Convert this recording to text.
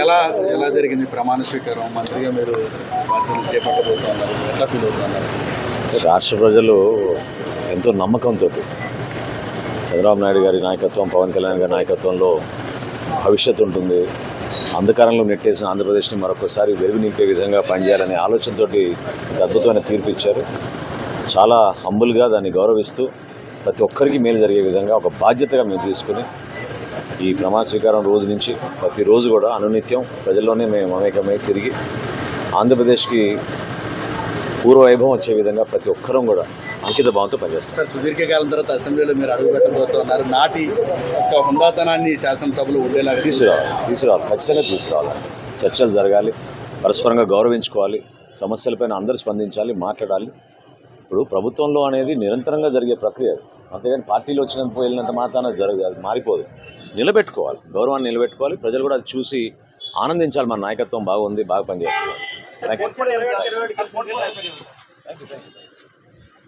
ఎలా జరిగింది ప్రమాణ స్వీకారం? మంత్రిగా మీరు బాధ్యతలు చేపట్టబోతున్నారు, ఎట్లా ఫీల్ అవుతున్నారు? రాష్ట్ర ప్రజలు ఎంతో నమ్మకంతో చంద్రబాబు నాయుడు గారి నాయకత్వం, పవన్ కళ్యాణ్ గారి నాయకత్వంలో భవిష్యత్తు ఉంటుంది, అంధకారంలో నెట్టేసిన ఆంధ్రప్రదేశ్ని మరొకసారి వెలుగు నింపే విధంగా పనిచేయాలనే ఆలోచనతో అద్భుతమైన తీర్పు ఇచ్చారు. చాలా హంబుల్గా దాన్ని గౌరవిస్తూ ప్రతి ఒక్కరికి మేలు జరిగే విధంగా ఒక బాధ్యతగా మేము తీసుకుని ఈ ప్రమాణ స్వీకారం రోజు నుంచి ప్రతిరోజు కూడా అనునిత్యం ప్రజల్లోనే మేము మమేకమై తిరిగి ఆంధ్రప్రదేశ్కి పూర్వ వైభవం వచ్చే విధంగా ప్రతి ఒక్కరం కూడా అంకిత భావంతో పనిచేస్తారు. సార్, సుదీర్ఘకాలం తర్వాత అసెంబ్లీలో మీరు అడుగు పెట్టబోతున్నారు. నాటి యొక్క హుందాతనాన్ని శాసనసభలో ఉండేలాగా తీసుకురావాలి, ఖచ్చితంగా తీసుకురావాలి. చర్చలు జరగాలి, పరస్పరంగా గౌరవించుకోవాలి, సమస్యలపైన అందరూ స్పందించాలి, మాట్లాడాలి. ఇప్పుడు ప్రభుత్వంలో అనేది నిరంతరంగా జరిగే ప్రక్రియ, అంతేగాని పార్టీలో వచ్చినంత వెళ్ళినంత మాత్రాన జరగదు, మారిపోదు. నిలబెట్టుకోవాలి, గౌరవాన్ని నిలబెట్టుకోవాలి. ప్రజలు కూడా అది చూసి ఆనందించాలి, మన నాయకత్వం బాగుంది, బాగా పనిచేస్తున్నారు. Thank you.